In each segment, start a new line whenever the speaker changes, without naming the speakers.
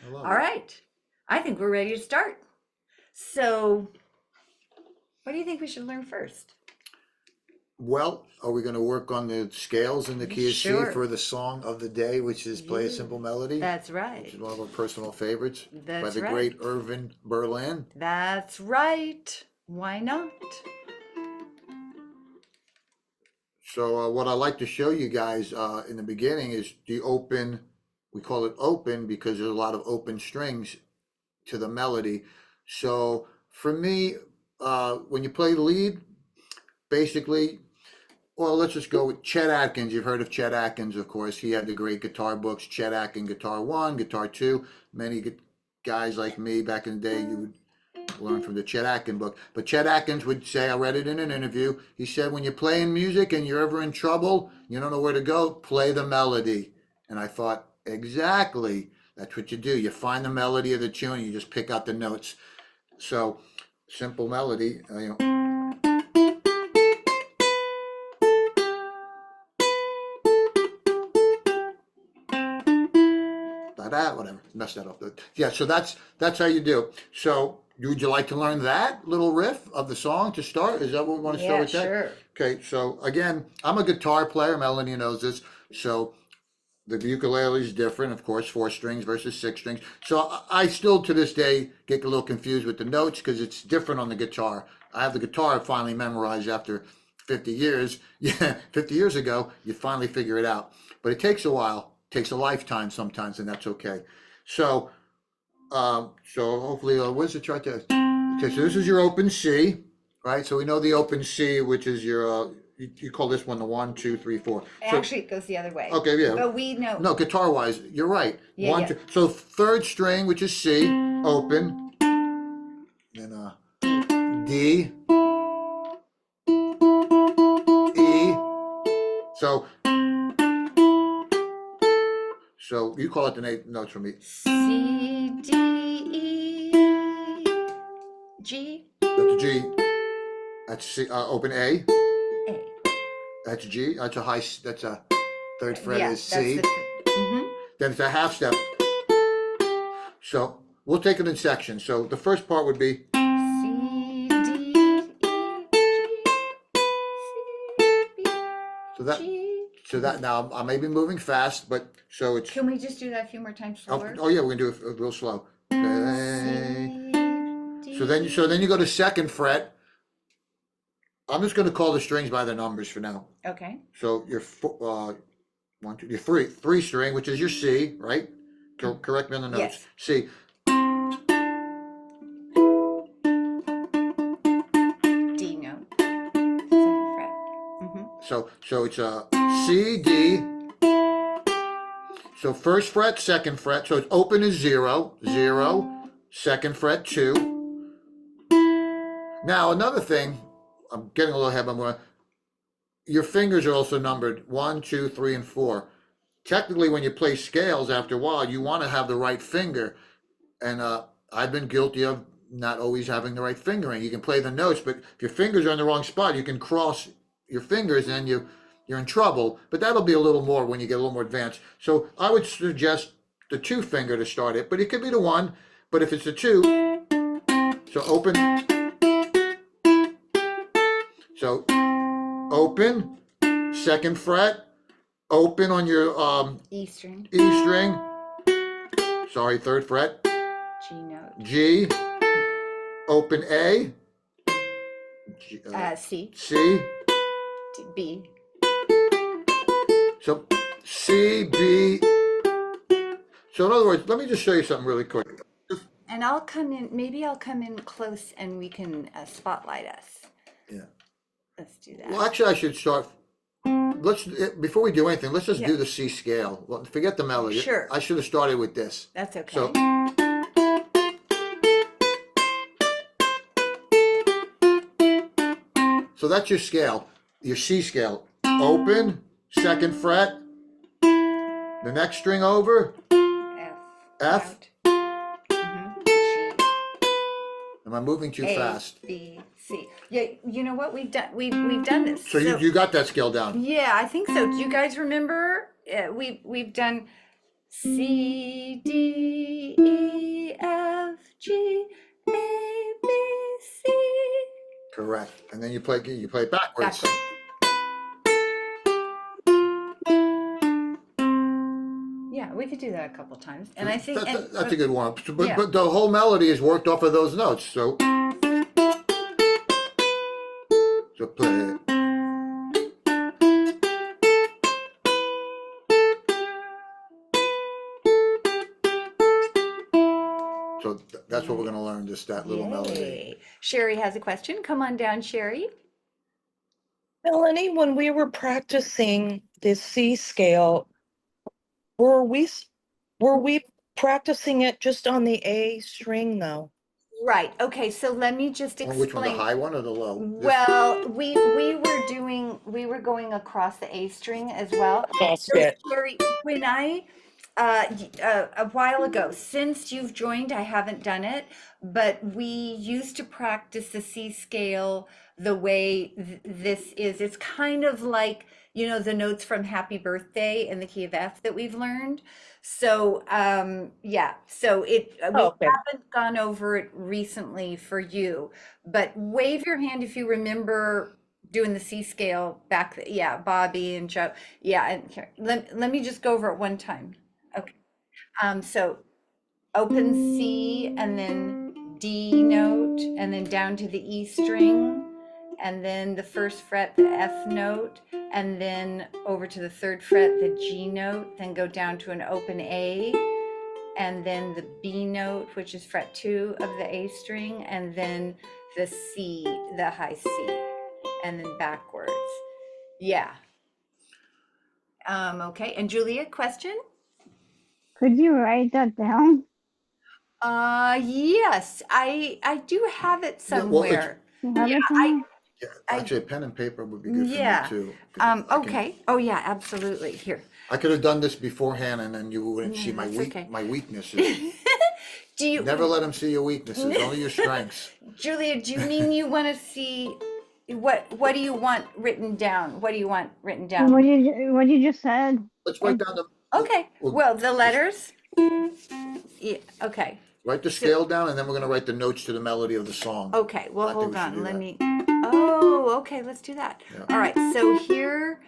love
All
it.
right. I think we're ready to start. So, what do you think we should learn first?
Well, are we going to work on the scales in the key of C
Sure.
for the song of the day, which is Play a
Yeah,
Simple Melody,
That's
which
right.
is one of our personal favorites by
That's
the
right.
great Irvin Berlin.
That's right. Why not?
So what I like to show you guys in the beginning is the open. We call it open because there's a lot of open strings to the melody. So for me, when you play lead, basically, well, let's just go with Chet Atkins. You've heard of Chet Atkins, of course. He had the great guitar books, Chet Atkins Guitar 1, Guitar 2. Many guys like me back in the day, you would learn from the Chet Atkins book. But Chet Atkins would say, I read it in an interview, he said, when you're playing music and you're ever in trouble, you don't know where to go, play the melody. And I thought, exactly, that's what you do. You find the melody of the tune, you just pick out the notes. So, simple melody, whatever, messed that up. Yeah, so that's how you do. So, would you like to learn that little riff of the song to start? Is that what we want to start
Yeah,
with that?
sure.
Okay, so again, I'm a guitar player. Melanie knows this. So the ukulele is different, of course, 4 strings versus 6 strings. So I still to this day get a little confused with the notes because it's different on the guitar. I have the guitar finally memorized after 50 years. Yeah, 50 years ago, you finally figure it out. But it takes a while, it takes a lifetime sometimes, and that's okay. So, so hopefully, what's the chart there? Okay, so this is your open C, right? So we know the open C, which is your, you call this one the 1, 2, 3, 4. So,
Actually, it goes the other way.
okay, yeah.
But we know.
No, guitar wise, you're right.
Yeah,
One,
yeah.
two. So third string, which is C, open. Then D, E. So you call it the notes for me.
C, D, E, G,
That's a G. That's C. Open A.
A.
That's G. That's a high. That's a third fret
Yeah,
is C.
that's the.
Then it's a half step. So we'll take it in sections. So the first part would be
C, D, E, G, C, B,
so that.
G.
So that now I may be moving fast, but so it's.
Can we just do that a few more times slower?
Oh yeah, we're gonna do it real slow. Okay.
C,
So then you go to second fret. I'm just gonna call the strings by the numbers for now.
Okay.
So your 1, 2, your three string, which is your C, right? Correct me on the notes.
Yes.
C.
D note. Second fret.
So it's a C, D. So first fret, second fret. So it's open is 0, 0. Second fret 2. Now another thing, I'm getting a little ahead, but your fingers are also numbered 1, 2, 3, and 4. Technically, when you play scales, after a while, you want to have the right finger. And I've been guilty of not always having the right fingering. You can play the notes, but if your fingers are in the wrong spot, you can cross your fingers and you're in trouble. But that'll be a little more when you get a little more advanced. So I would suggest the 2 finger to start it, but it could be the 1. But if it's the 2, so open. So open, second fret, open on your
E string.
E string. Sorry, third fret.
G note.
G, open A, G,
C.
C.
D, B.
So C, B. So in other words, let me just show you something really quick.
And I'll come in, maybe I'll come in close and we can spotlight us.
Yeah.
Let's do that.
Well, actually, I should start. Before we do anything, let's just
Yeah.
do the C scale. Well, forget the melody.
Sure.
I should have started with this.
That's okay.
So that's your scale, your C scale. Open, second fret, the next string over, F.
G,
Am I moving too
A,
fast?
B, C. Yeah, you know what we've done? We've done this.
So you got that scale down.
Yeah, I think so. Do you guys remember? We've done C, D, E,
Correct. And then you play it backwards.
Backward. Yeah, we could do that a couple times. And I think,
That's a good one.
yeah.
But the whole melody is worked off of those notes. So play it. So that's what we're going to learn, just that little melody.
Yay. Sherry has a question. Come on down, Sherry.
Melanie, when we were practicing the C scale, were we practicing it just on the A string though?
Right. Okay. So let me just
Well, which one, the
explain.
high one or the low? This-
Well, we were going across the A string as well.
That's
So
it.
Sherry, when I a while ago, since you've joined, I haven't done it, but we used to practice the C scale the way this is. It's kind of like, you know, the notes from Happy Birthday in the key of F that we've learned. So, yeah, so we
Okay.
haven't gone over it recently for you, but wave your hand if you remember doing the C scale back. Yeah, Bobby and Joe. Yeah, and here, let me just go over it one time. Okay. So open C and then D note and then down to the E string and then the first fret, the F note, and then over to the third fret, the G note, then go down to an open A, and then the B note, which is fret 2 of the A string, and then the C, the high C, and then backwards. Yeah. Okay. And Julia, question?
Could you write that down?
Yes, I do have it
Yeah, well, it's-
somewhere.
You have
Yeah,
it somewhere?
Yeah, actually, a pen and paper would be good for
Yeah.
me too. 'Cause I can-
Okay. Oh yeah, absolutely. Here.
I could have done this beforehand, and then you wouldn't see
No, that's okay.
my weaknesses.
Do you,
Never let them see your weaknesses, only your strengths.
Julia, do you mean you want to see what do you want written down? What do you want written down?
What you just said?
Let's write down the.
Okay. Well, the letters. Yeah, okay.
Write the scale down, and then we're gonna write the notes to the melody of the song.
Okay, well,
I think
hold
we should
on,
do
let
that.
me, oh, okay, let's do that.
Yeah.
All right, so here,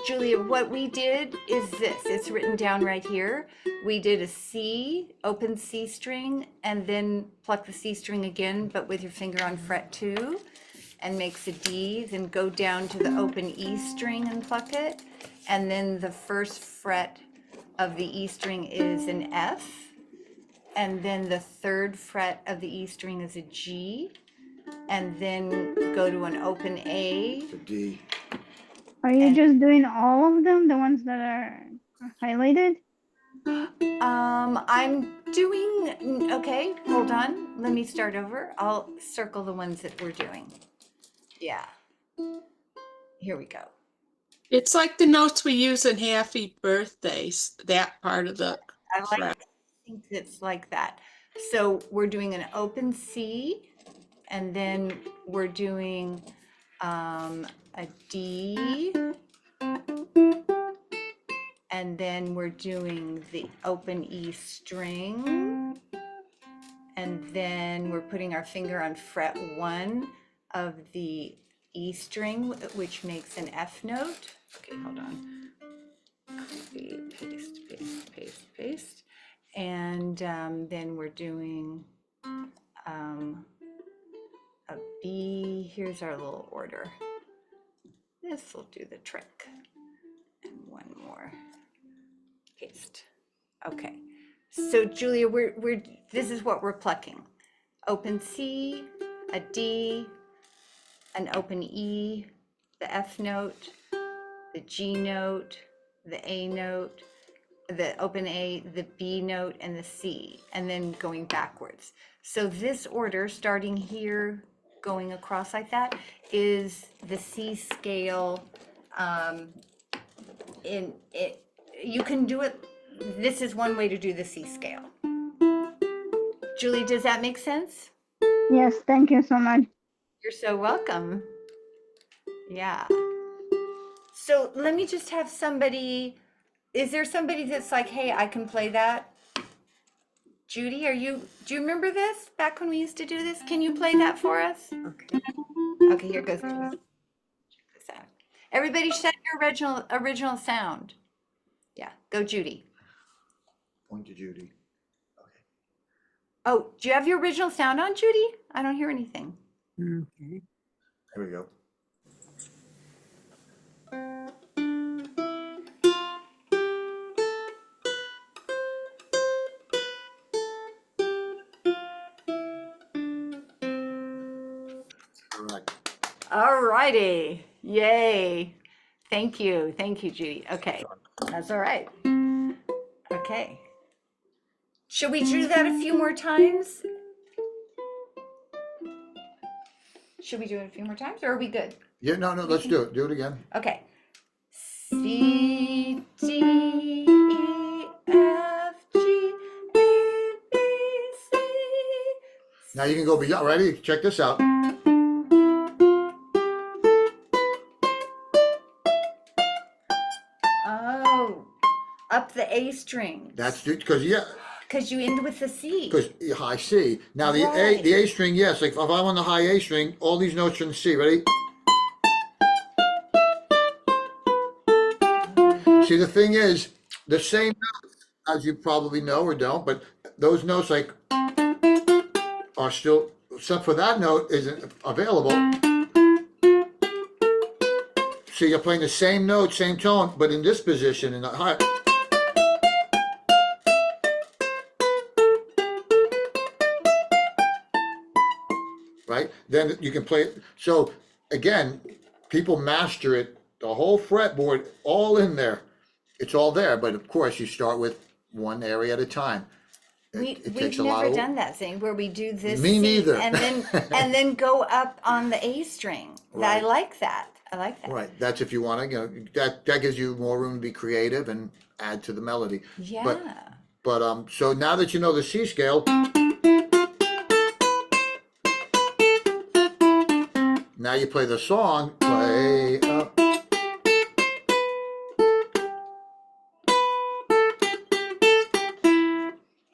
Julia, what we did is this, it's written down right here. We did a C, open C string, and then pluck the C string again, but with your finger on fret 2, and makes a D, then go down to the open E string and pluck it, and then the first fret of the E string is an F, and then the third fret of the E string is a G, and then go to an open A.
The D.
Are you
And-
just doing all of them, the ones that are highlighted?
I'm doing, okay, hold on, let me start over. I'll circle the ones that we're doing. Yeah. Here we go.
It's like the notes we use in Happy Birthdays, that part of the
I like
fret.
to think it's like that. So we're doing an open C, and then we're doing a D, and then we're doing the open E string, and then we're putting our finger on fret 1 of the E string, which makes an F note. Okay, hold on. Copy, paste, paste, paste, paste. And then we're doing a B. Here's our little order. This will do the trick. And one more. Paste. Okay. So Julia, we're this is what we're plucking. Open C, a D, an open E, the F note, the G note, the A note, the open A, the B note, and the C, and then going backwards. So this order, starting here, going across like that, is the C scale. In it, you can do it. This is one way to do the C scale. Julie, does that make sense?
Yes, thank you so much.
You're so welcome. Yeah. So let me just have somebody, is there somebody that's like, hey, I can play that? Judy, do you remember this back when we used to do this? Can you play that for us? Okay. Okay, here goes. Check this out. Everybody set your original sound. Yeah, go Judy.
Point to Judy.
Oh, do you have your original sound on, Judy? I don't hear anything.
Here we go. Correct.
All righty. Yay. Thank you. Thank you, Judy. Okay. That's all right. Okay. Should we do that a few more times? Should we do it a few more times or are we good?
Yeah, no, let's do it. Do it again.
Okay. C, D, E, F, G, A, B, C.
Now you can go beyond. Ready? Check this out.
Oh, up the A string.
That's because
Because you end with the C.
because high C. Now the
Right.
A string, yes. Like if I'm on the high A string, all these notes are in C. Ready? See, the thing is, the same notes, as you probably know or don't, but those notes like are still, except for that note isn't available. So you're playing the same note, same tone, but in this position in the high. Right? Then you can play it. So again, people master it, the whole fretboard, all in there. It's all there, but of course you start with one area at a time. It takes
We've
a lot
never
of.
done that thing where we do this
Me
C
neither.
and then go up on the A string. I
Right.
like that. I like that.
Right, that's if you want to, that gives you more room to be creative and add to the melody.
Yeah.
But so now that you know the C scale, now you play the song, play up.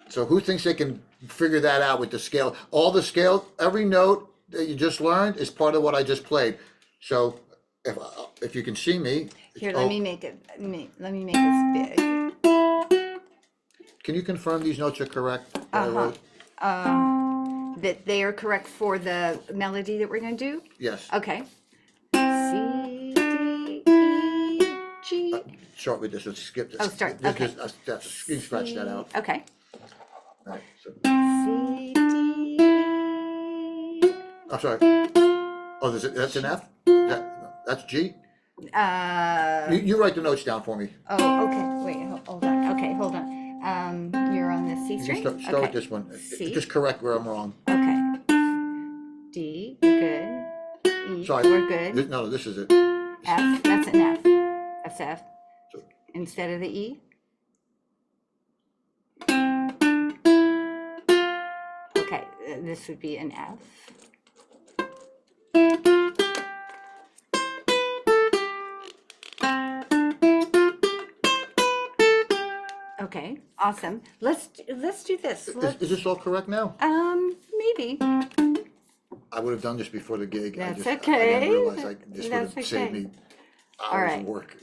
So who thinks they can figure that out with the scale? All the scale, every note that you just learned is part of what I just played. So if you can see me.
Here,
oh,
let me make it. Let me make this big.
Can you confirm these notes are correct? that I wrote?
That they are correct for the melody that we're going to do.
Yes.
Okay. C, D, E, G.
Start with this. Let's skip this.
Oh, start,
This-
okay.
That's, you can scratch that out.
Okay.
All right, so,
C, D, E.
I'm sorry. Oh, that's an F? That's G? You write the notes down for me.
Oh, okay. Wait, hold on. Okay, hold on. You're on the C
You can
string.
start with
Okay.
this one.
C.
Just correct where I'm wrong.
Okay. D, we're good. E,
Sorry.
we're good.
No, this is it.
F, that's an F. That's F.
So-
Instead of the E. Okay, this would be an F. Okay, awesome. Let's do this.
Is this all correct now?
Maybe.
I would have done this before the gig.
That's
I
okay.
didn't realize this would
That's
have saved
okay.
me
All
hours
right.
of work.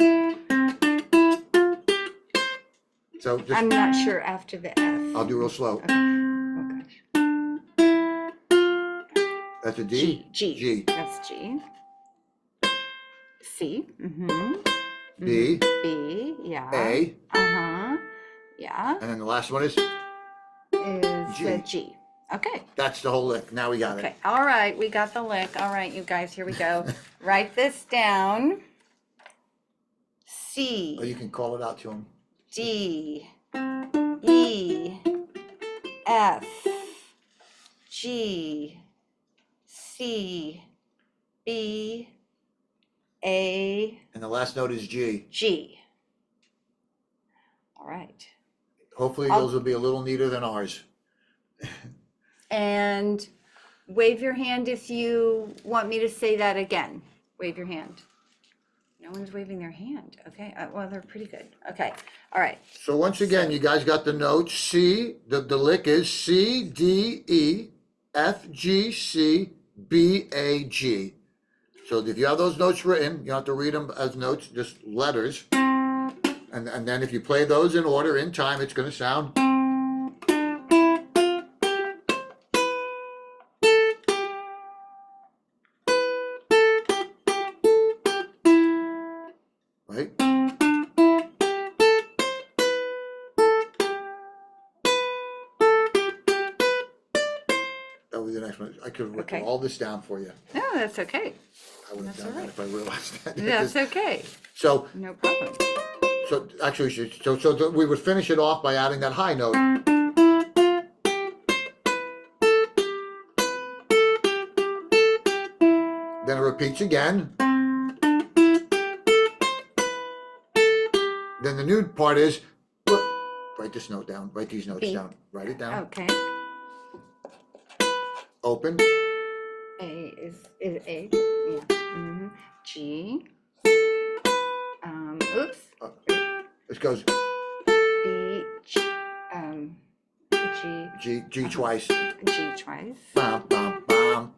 So just,
I'm not sure after the F.
I'll do real slow.
Oh gosh.
That's a D?
G.
G.
That's G. C. Mm-hmm.
B,
B. Yeah.
A,
Uh-huh. Yeah.
and then the last one is,
Is
G.
the G. Okay.
that's the whole lick. Now we got
Okay.
it.
All right. We got the lick. All right, you guys. Here we go. Write this down. C.
Or you can call it out to him.
D, E, F, G, C, B, A,
And the last note is G.
G. All right.
Hopefully
I'll-
those will be a little neater than ours.
And wave your hand if you want me to say that again. Wave your hand. No one's waving their hand. Okay, well, they're pretty good. Okay, all right.
So once again, you guys got the notes. C, the lick is C, D, E, F, G, C, B, A, G. So if you have those notes written, you don't have to read them as notes, just letters. And then if you play those in order, in time, it's going to sound. Right? That was the next one. I could have written
Okay.
all this down for you.
No, that's okay.
I would have
That's
done
all
that
right.
if I realized that.
That's okay.
So,
No problem.
so actually, we would finish it off by adding that high note. Then it repeats again. Then the new part is, write this note down, write these notes
B.
down, write it down.
Okay.
Open,
A is A. Yeah. G. Oops.
this goes
B. G. G.
G twice.
G twice.
Bum, bum, bum,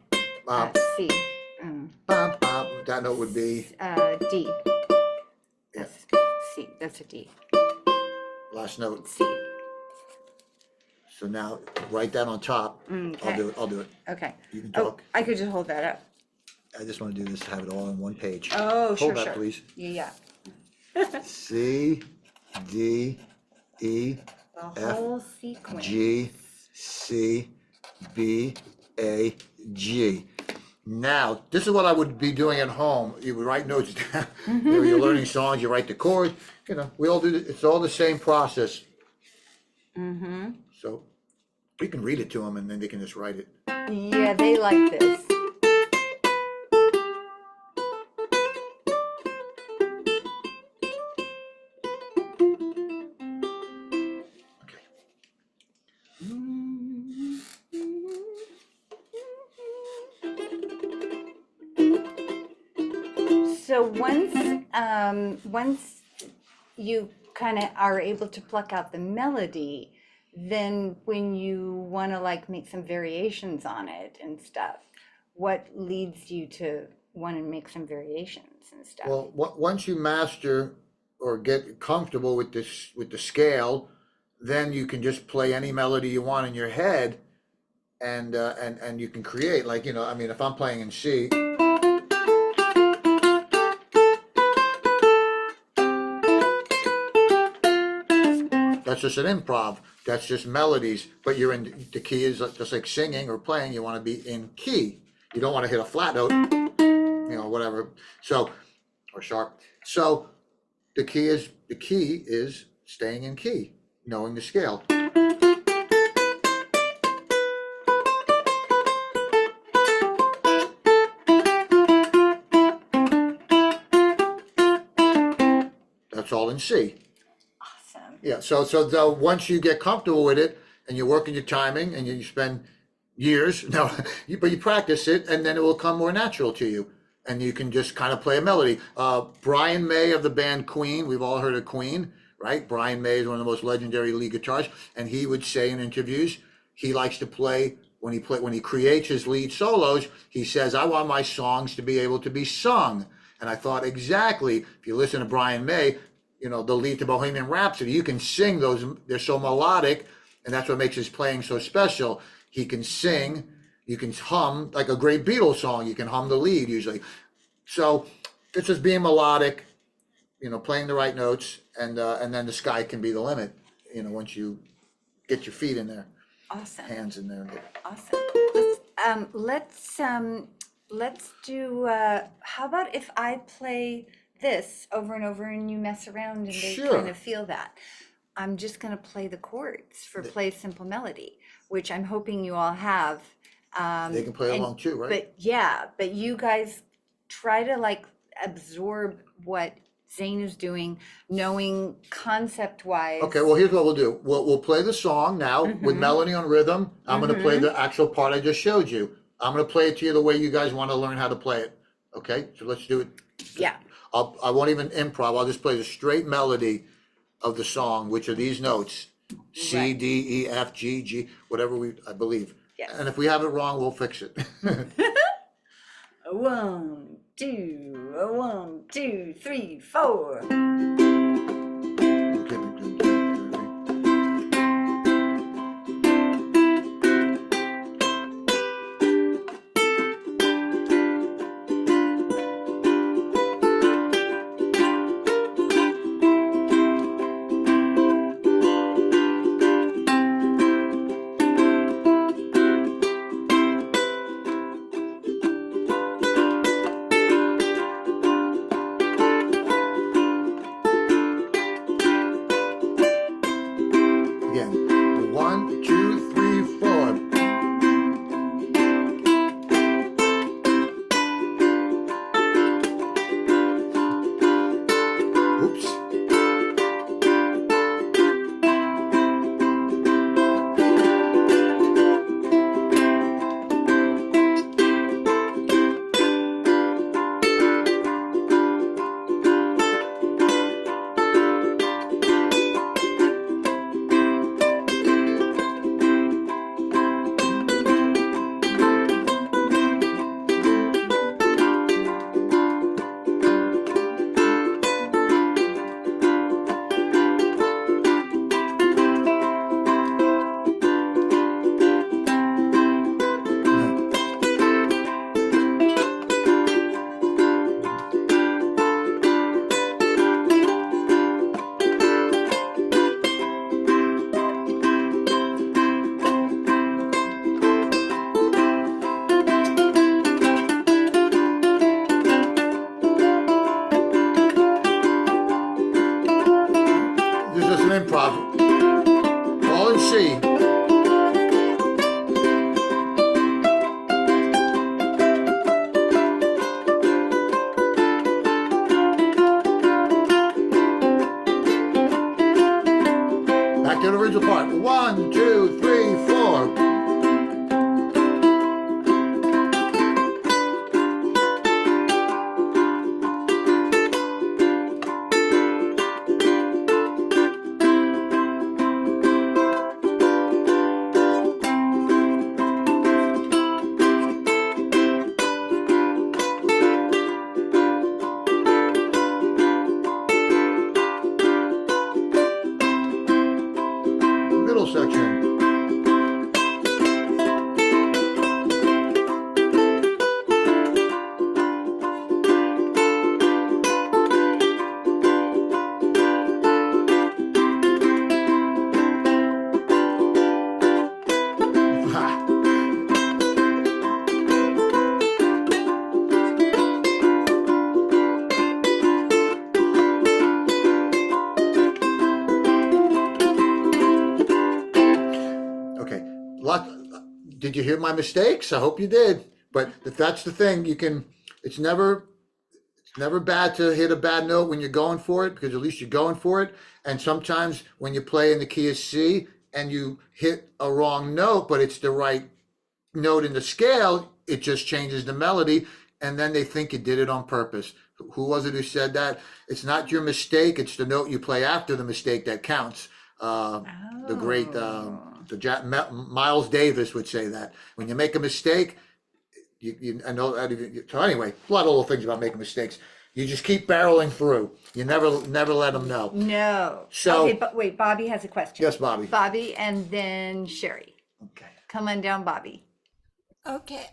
bum,
C.
bum, bum. That note would be
D.
Yeah.
That's C. That's a D.
last note.
C.
So now write that on top.
Okay.
I'll do it.
Okay.
You can
Oh,
talk.
I could just hold that up.
I just want to do this, have it all on one page.
Oh,
Hold
sure,
that,
sure.
please.
Yeah.
C, D, E,
The
F,
whole sequence.
G, C, B, A, G. Now, this is what I would be doing at home. You would write notes down. You're learning songs, you write the chords. We all do it. It's all the same process. So we can read it to them and then they can just write it.
Yeah, they like this.
Okay.
So once you kind of are able to pluck out the melody, then when you want to like make some variations on it and stuff, what leads you to want to make some variations and stuff?
Well, once you master or get comfortable with this, with the scale, then you can just play any melody you want in your head, and you can create, like, I mean, if I'm playing in C, that's just an improv. That's just melodies, but you're in the key is just like singing or playing. You want to be in key. You don't want to hit a flat note, whatever. So, or sharp. So, the key is staying in key, knowing the scale. That's all in C.
Awesome.
Yeah, so once you get comfortable with it and you're working your timing and you spend years, but you practice it and then it will come more natural to you and you can just kind of play a melody. Brian May of the band Queen, we've all heard of Queen, right? Brian May is one of the most legendary lead guitarists, and he would say in interviews, he likes to play, when he creates his lead solos, he says, I want my songs to be able to be sung. And I thought, exactly, if you listen to Brian May, the lead to Bohemian Rhapsody, you can sing those, they're so melodic, and that's what makes his playing so special. He can sing, you can hum, like a great Beatles song, you can hum the lead usually. So it's just being melodic, playing the right notes, and then the sky can be the limit, once you get your feet in there,
Awesome.
hands in there.
Awesome. Let's do, how about if I play this over and over and you mess around and they
Sure.
kind of feel that? I'm just going to play the chords for Play Simple Melody, which I'm hoping you all have.
They can play
and-
along too, right?
But you guys try to like absorb what Zane is doing, knowing concept wise.
Okay, well, here's what we'll do. We'll play the song now with melody on rhythm. I'm going to play the actual part I just showed you. I'm going to play it to you the way you guys want to learn how to play it. Okay, so let's do it.
Yeah.
I won't even improv. I'll just play the straight melody of the song, which are these notes: C,
Right.
D, E, F, G, G, whatever I believe.
Yes.
And if we have it wrong, we'll fix it.
A 1, 2, a 1, 2, 3, 4.
Again, 1, 2, 3, 4. Oops. This is just an improv. All in C. Back to the original part. 1, 2, 3, 4. Middle section. Okay. Did you hear my mistakes? I hope you did. But if that's the thing, it's never bad to hit a bad note when you're going for it, because at least you're going for it. And sometimes when you play in the key of C and you hit a wrong note, but it's the right note in the scale, it just changes the melody, and then they think you did it on purpose. Who was it who said that? It's not your mistake, it's the note you play after the mistake that counts. The great Miles Davis would say that. When you make a mistake, I know that. So anyway, a lot of little things about making mistakes. You just keep barreling through. You never let them know.
No.
So-
Okay, but wait, Bobby has a question.
Yes, Bobby.
Bobby and then Sherry.
Okay.
Come on down, Bobby.
Okay,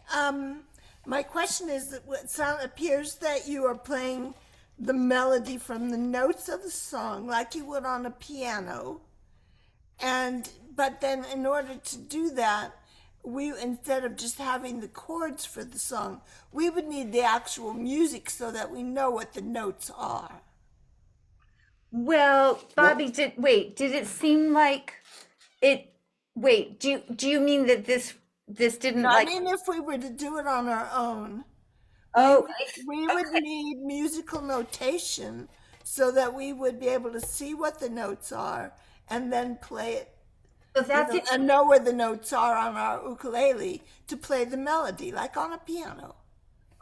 my question is that appears that you are playing the melody from the notes of the song like you would on a piano. But then in order to do that, instead of just having the chords for the song, we would need the actual music so that we know what the notes are.
Well, Bobby, did it seem like it? Wait, do you mean that this didn't
I
like?
mean, if we were to do it on our own,
Oh,
we would need musical notation so that we would be able to see what the notes are and then play it,
so that's it.
and know where the notes are on our ukulele to play the melody, like on a piano.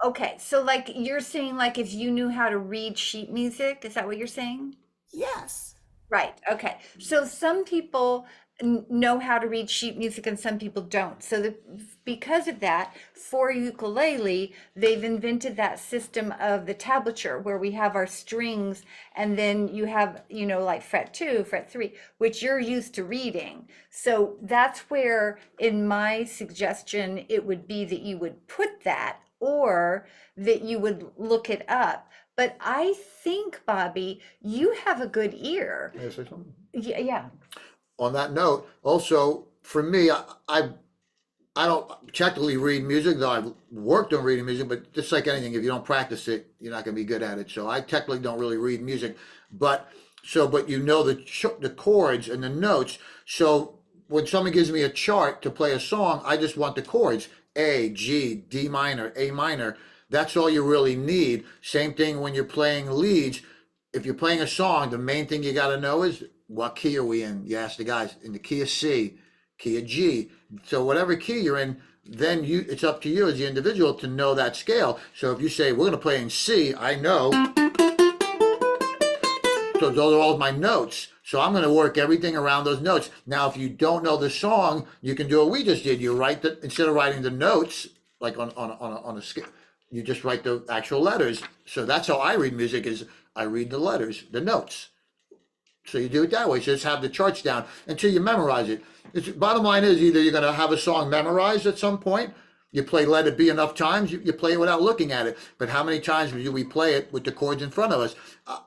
Okay, so like you're saying, like if you knew how to read sheet music, is that what you're saying?
Yes.
Right. Okay. So some people know how to read sheet music and some people don't. So because of that, for ukulele, they've invented that system of the tablature where we have our strings and then you have, like fret 2, fret 3, which you're used to reading. So that's where, in my suggestion, it would be that you would put that or that you would look it up. But I think, Bobby, you have a good ear.
May I say something?
Yeah, yeah.
On that note, also for me, I don't technically read music, though I've worked on reading music, but just like anything, if you don't practice it, you're not going to be good at it. So I technically don't really read music, but but you know the chords and the notes. So when someone gives me a chart to play a song, I just want the chords: A, G, D minor, A minor. That's all you really need. Same thing when you're playing leads. If you're playing a song, the main thing you got to know is what key are we in. You ask the guys in the key of C, key of G. So whatever key you're in, then it's up to you as the individual to know that scale. So if you say we're going to play in C, I know. So those are all my notes. So I'm going to work everything around those notes. Now, if you don't know the song, you can do what we just did. You write instead of writing the notes like on a scale, you just write the actual letters. So that's how I read music. Is I read the letters, the notes. So you do it that way. So just have the charts down until you memorize it. Bottom line is either you're going to have a song memorized at some point. You play Let It Be enough times, you play it without looking at it. But how many times do we play it with the chords in front of us?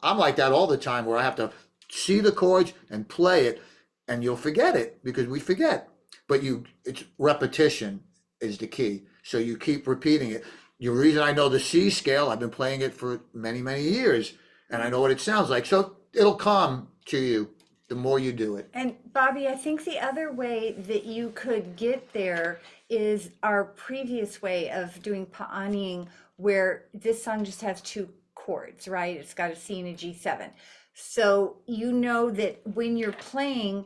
I'm like that all the time where I have to see the chords and play it, and you'll forget it because we forget. But it's repetition is the key. So you keep repeating it. The reason I know the C scale, I've been playing it for many, many years, and I know what it sounds like. So it'll come to you the more you do it.
And Bobby, I think the other way that you could get there is our previous way of doing pa'aniing, where this song just has 2 chords, right? It's got a C and a G7. So you know that when you're playing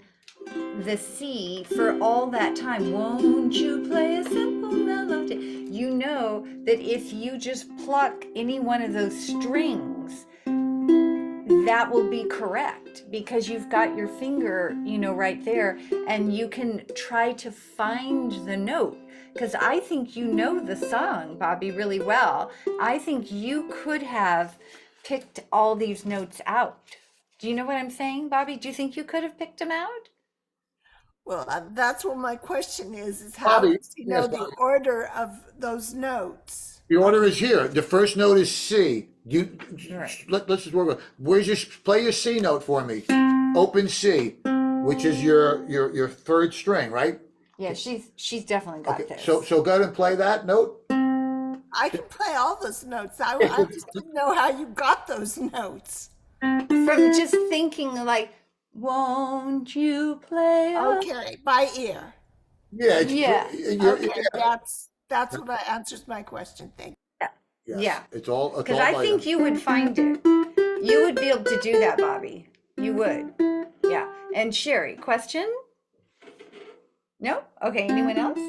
the C for all that time, won't you play a simple melody? You know that if you just pluck any one of those strings, that will be correct because you've got your finger, right there, and you can try to find the note. Because I think you know the song, Bobby, really well. I think you could have picked all these notes out. Do you know what I'm saying, Bobby? Do you think you could have picked them out?
Well, that's what my question is how
Bobby,
does he know
yes,
the
Bobby.
order of those notes?
The order is here. The first note is C.
Right.
Let's just work on. Play your C note for me? Open C, which is your third string, right?
Yeah, she's definitely got
Okay.
this.
So go ahead and play that note.
I can play all those notes. I just didn't know how you got those notes.
From just thinking like, won't you play?
Okay, by ear.
Yeah.
Yeah.
Okay, that's what answers my question. Thank you.
Yes,
Yeah.
It's all.
Because I think you would find it. You would be able to do that, Bobby. You would. Yeah. And Sherry, question? No? Okay, anyone else?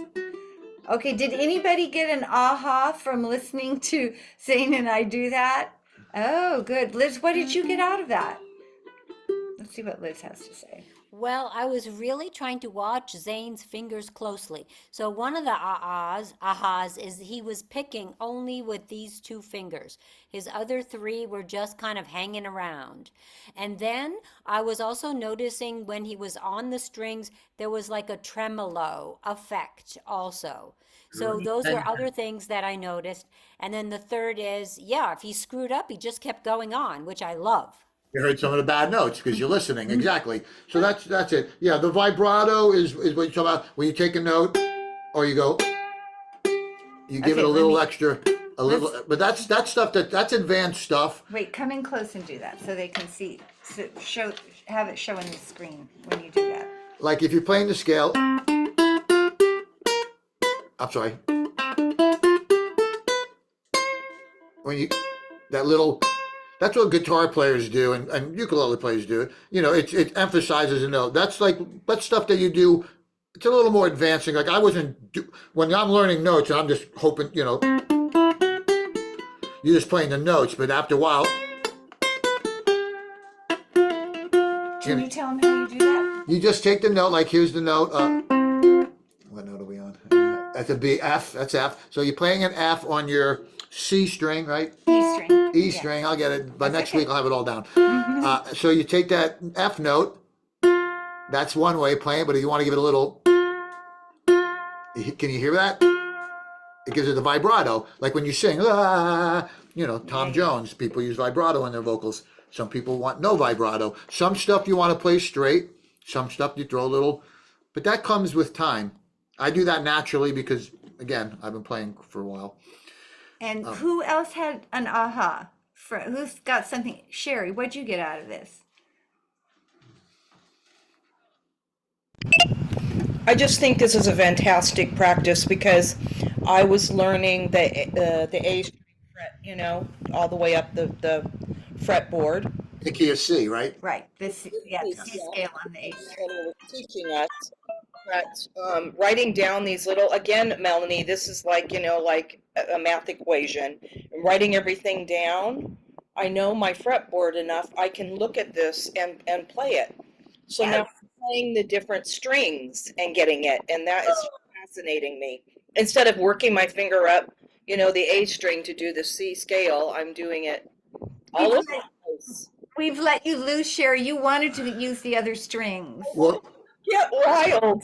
Okay, did anybody get an aha from listening to Zane and I do that? Oh, good. Liz, what did you get out of that? Let's see what Liz has to say.
Well, I was really trying to watch Zane's fingers closely. So one of the ahas is he was picking only with these 2 fingers. His other 3 were just kind of hanging around. And then I was also noticing when he was on the strings, there was like a tremolo effect also. So those are other things that I noticed. And then the third is, yeah, if he screwed up, he just kept going on, which I love.
You heard some of the bad notes because you're listening. Exactly. So that's it. Yeah, the vibrato is what you're talking about when you take a note or you go, you give
Okay,
it a little
let me-
extra, but that's stuff that's advanced stuff.
Wait, come in close and do that so they can see. So have it show on the screen when you do that.
Like if you're playing the scale, I'm sorry. When you, that little, that's what guitar players do and ukulele players do. It emphasizes a note. That's stuff that you do. It's a little more advancing. Like when I'm learning notes and I'm just hoping, you're just playing the notes, but after a while,
Can you tell them how you do that?
you just take the note, like here's the note. What note are we on? That's a B, F, that's F. So you're playing an F on your C string, right?
E string.
E
Yeah.
string, I'll get it. By
That's
next
okay.
week, I'll have it all down.
Mhm.
So you take that F note, that's one way of playing it, but if you want to give it a little, can you hear that? It gives it the vibrato, like when you sing, ah, you know, Tom
Yeah.
Jones, people use vibrato in their vocals. Some people want no vibrato. Some stuff you want to play straight, some stuff you throw a little, but that comes with time. I do that naturally because, again, I've been playing for a while.
And who else had an aha? Who's got something? Sherry, what'd you get out of this?
I just think this is a fantastic practice because I was learning the A string fret, you know, all the way up the fretboard.
The key of C, right?
Right. This, yeah, the C scale on the A string.
And it was teaching us that writing down these little, again, Melanie, this is like, you know, like a math equation. Writing everything down, I know my fretboard enough, I can look at this and play it. So now
Yes.
I'm playing the different strings and getting it, and that is fascinating me. Instead of working my finger up, you know, the A string to do the C scale, I'm doing it all over the place.
We've let you loose, Sherry. You wanted to use the other strings.
Well,
Get wild.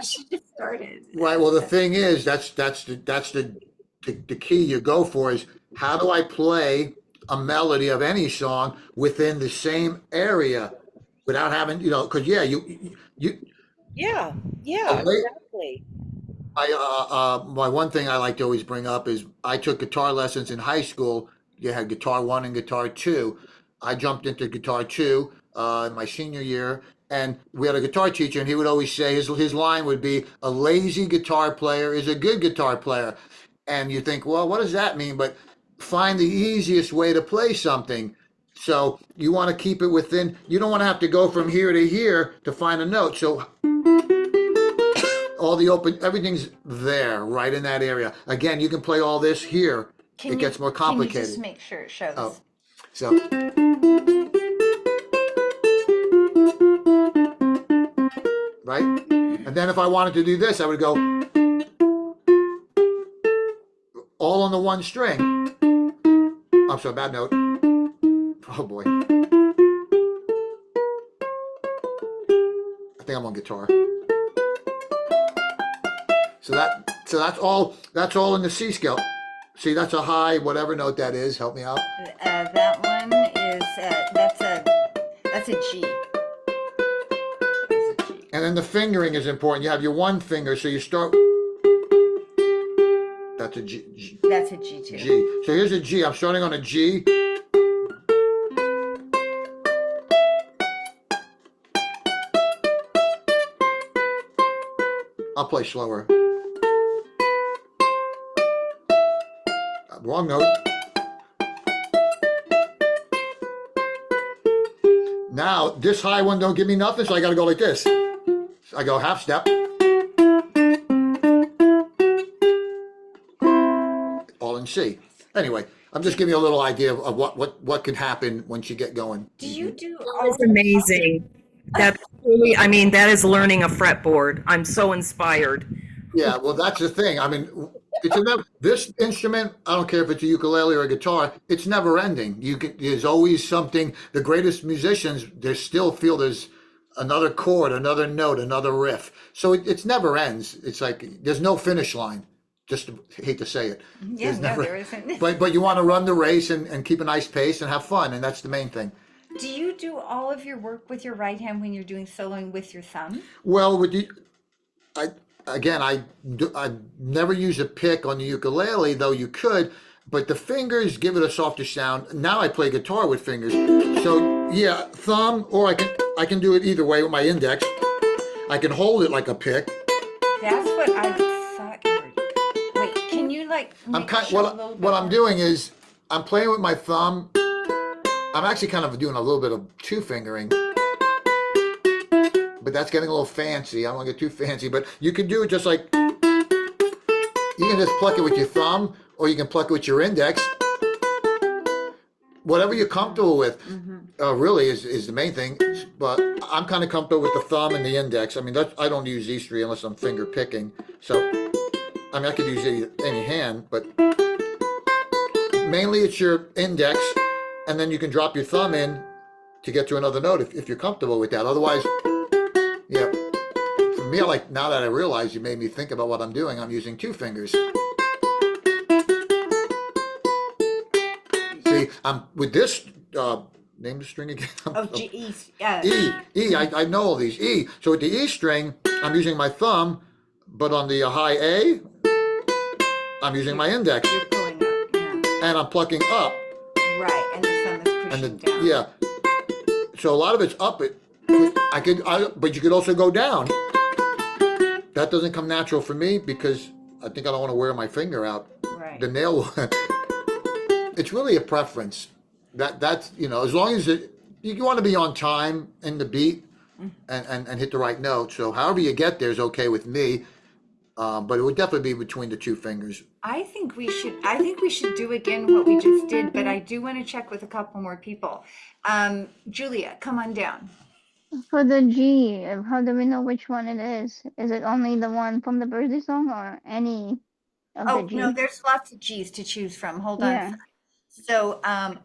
She just started.
right. Well, the thing is, that's the key you go for is how do I play a melody of any song within the same area without having, you know, because yeah, you
Yeah,
Oh, wait.
exactly.
my one thing I like to always bring up is I took guitar lessons in high school. You had guitar one and guitar two. I jumped into guitar two in my senior year, and we had a guitar teacher, and he would always say his line would be, "A lazy guitar player is a good guitar player." And you think, well, what does that mean? But find the easiest way to play something. So you want to keep it within. You don't want to have to go from here to here to find a note. So all the open, everything's there, right in that area. Again, you can play all this here. It gets more
Can you
complicated.
just make sure it shows?
Oh. So, right? And then if I wanted to do this, I would go all on the one string. I'm sorry, bad note. Oh boy. I think I'm on guitar. So that's all in the C scale. See, that's a high, whatever note that is. Help me out.
That one is that's a G. That's a G.
And then the fingering is important. You have your one finger, so you start. That's a G.
That's a G too.
G. So here's a G. I'm starting on a G. I'll play slower. Wrong note. Now, this high one don't give me nothing, so I gotta go like this. So I go half step. All in C. Anyway, I'm just giving you a little idea of what can happen once you get going.
Do you do
That's amazing. That's really, I mean, that is learning a fretboard. I'm so inspired.
Yeah, well, that's the thing. I mean, this instrument, I don't care if it's a ukulele or a guitar, it's never ending. There's always something. The greatest musicians, they still feel there's another chord, another note, another riff. So it never ends. It's like there's no finish line. Just hate to say it.
Yeah,
There's
no, there isn't.
But you want to run the race and keep a nice pace and have fun, and that's the main thing.
Do you do all of your work with your right hand when you're doing soloing with your thumb?
Well, I never use a pick on the ukulele, though you could, but the fingers give it a softer sound. Now I play guitar with fingers. So yeah, thumb, or I can do it either way with my index. I can hold it like a pick.
That's what I thought you were. Wait, can you like
I'm
make
kind
it show a little
what I'm
bit?
doing is I'm playing with my thumb. I'm actually kind of doing a little bit of two fingering. But that's getting a little fancy. I don't want to get too fancy, but you can do it just like, you can just pluck it with your thumb, or you can pluck it with your index. whatever you're comfortable with, really is the main thing. But I'm kind of comfortable with the thumb and the index. I mean, I don't use these three unless I'm finger picking. So, I mean, I could use any hand, but mainly it's your index, and then you can drop your thumb in to get to another note if you're comfortable with that. Otherwise, yeah. For me, like now that I realize you made me think about what I'm doing, I'm using two fingers. See, I'm with this. Name the string again.
Oh, G, E,
E. I know all these. E. So with the E string, I'm using my thumb, but on the high A, I'm using my index,
you're pulling up, yeah.
and I'm plucking up.
Right, and the thumb is
And
pushing
the,
down.
yeah. So a lot of it's up. But you could also go down. That doesn't come natural for me because I think I don't want to wear my finger out.
Right.
The nail. It's really a preference. That's as long as you want to be on time in the beat and hit the right note. So however you get there is okay with me. But it would definitely be between the two fingers.
I think we should do again what we just did, but I do want to check with a couple more people. Julia, come on down.
For the G, how do we know which one it is? Is it only the one from the birthday song or any of the
Oh,
G?
no, there's lots of G's to choose from. Hold on.
Yeah.
So,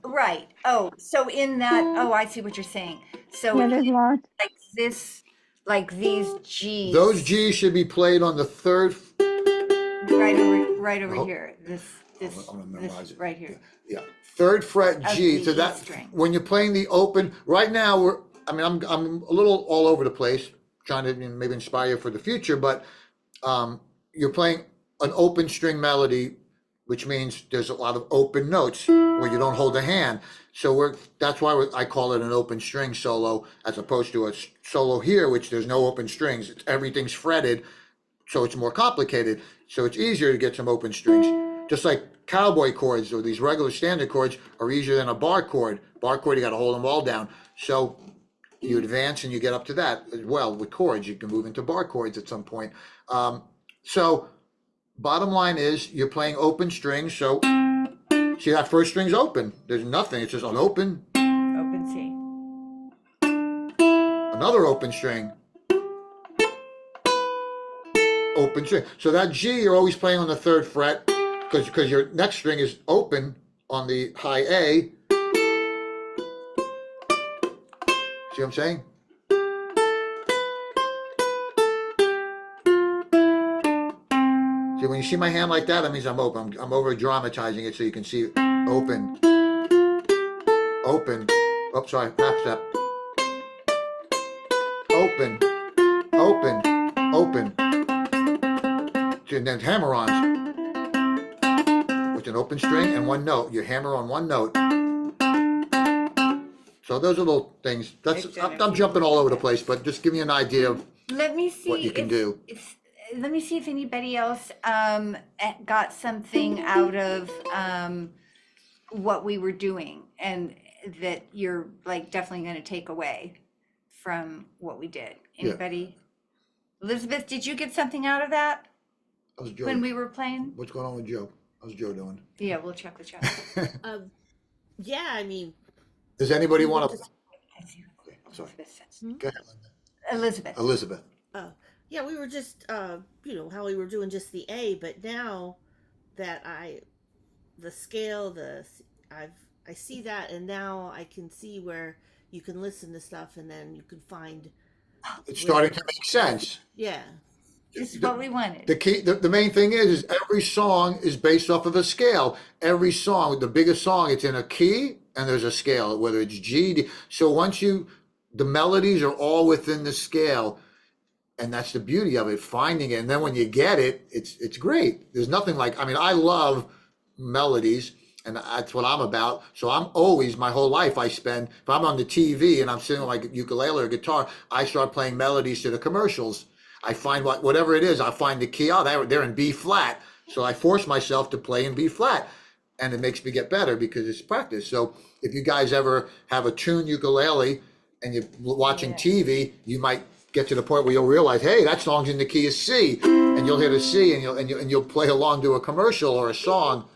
right. Oh, so in that, I see what you're saying. So
Yeah, there's lots.
like this, like these G's.
Those G's should be played on the third.
Right over
Oh.
here. This
I'm gonna memorize it.
right here.
Yeah, third fret
Of
G.
the
So
E
that
string.
when you're playing the open, right now I'm a little all over the place, trying to maybe inspire you for the future. But you're playing an open string melody, which means there's a lot of open notes where you don't hold a hand. So that's why I call it an open string solo, as opposed to a solo here, which there's no open strings. Everything's fretted, so it's more complicated. So it's easier to get some open strings. Just like cowboy chords or these regular standard chords are easier than a bar chord. Bar chord, you got to hold them all down. So you advance and you get up to that as well. With chords, you can move into bar chords at some point. So bottom line is you're playing open strings. So see, that first string's open. There's nothing. It's just an open.
Open C.
Another open string. Open string. So that G, you're always playing on the third fret because your next string is open on the high A. See what I'm saying? See, when you see my hand like that, that means I'm open. I'm over dramatizing it so you can see open. Open. Oh, sorry, half step. Open. Open. Open. And then hammer-ons with an open string and one note. You hammer on one note. So those are little things. I'm jumping all over the place, but just give me an idea of
Let me see
what you can do.
Let me see if anybody else got something out of what we were doing and that you're like definitely going to take away from what we did.
Yeah.
Anybody? Elizabeth, did you get something out of that
How's Joe?
when we were playing?
What's going on with Joe? How's Joe doing?
Yeah, we'll check with Joe.
Yeah, I mean,
Does anybody want to?
I see what
Okay, I'm sorry.
Elizabeth says.
Go ahead, Linda.
Elizabeth.
Elizabeth.
yeah, we were just, how we were doing just the A, but now that the scale, I see that, and now I can see where you can listen to stuff, and then you can find,
It's starting to make sense.
yeah.
This is what we wanted.
The key, the main thing is every song is based off of a scale. Every song, the biggest song, it's in a key and there's a scale, whether it's G, D. So the melodies are all within the scale, and that's the beauty of it, finding it. And then when you get it, it's great. There's nothing like, I love melodies, and that's what I'm about. So I'm always, my whole life if I'm on the TV and I'm sitting on my ukulele or guitar, I start playing melodies to the commercials. I find whatever it is, I find the key, they're in B flat. So I force myself to play in B flat, and it makes me get better because it's practice. So if you guys ever have a tuned ukulele and you're watching TV, you might get to the point where you'll realize, hey, that song's in the key of C, and you'll hit a C and you'll play along to a commercial or a song.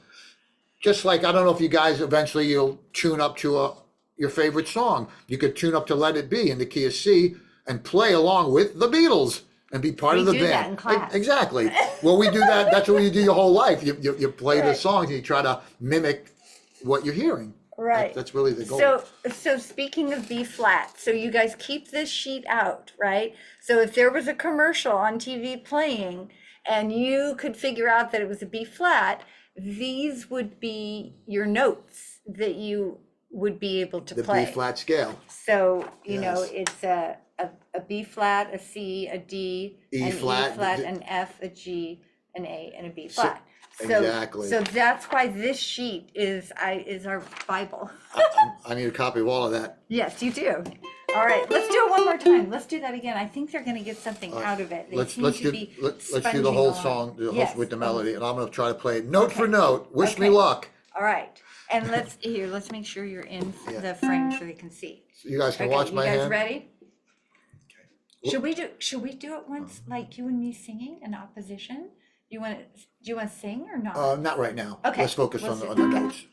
just like, I don't know if you guys eventually you'll tune up to your favorite song. You could tune up to Let It Be in the key of C and play along with the Beatles and be part
We
of the
do that
band.
in class.
Exactly. Well, we do that. That's what you do your whole life. You play the
Right.
songs and you try to mimic what you're hearing.
Right.
That's really the goal.
So speaking of B flat, so you guys keep this sheet out, right? So if there was a commercial on TV playing and you could figure out that it was a B flat, these would be your notes that you would be able to
The
play.
B flat scale.
So, you know,
Yes.
it's a B flat, a C, a D,
E
an
flat,
E flat,
the-
an F, a G, an A, and a B
So-
flat.
exactly.
So that's why this sheet is our Bible.
I need a copy of all of that.
Yes, you do. All right, let's do it one more time. Let's do that again. I think they're gonna get something out of it. They
Let's
seem
let's
to
do
be
let's do the
sponging
whole
along.
song, the whole
Yes.
with the melody, and I'm gonna try to play it note for
Okay.
note. Wish me
Okay.
luck.
All right, and let's make sure you're in
Yeah.
the frame so they can see.
You guys can
Okay,
watch
you
my
guys
hand.
ready? Should we do it once, like you and me singing in opposition? Do you want to sing or not?
Not right now.
Okay,
Let's focus
let's
on
do-
the
okay.
notes.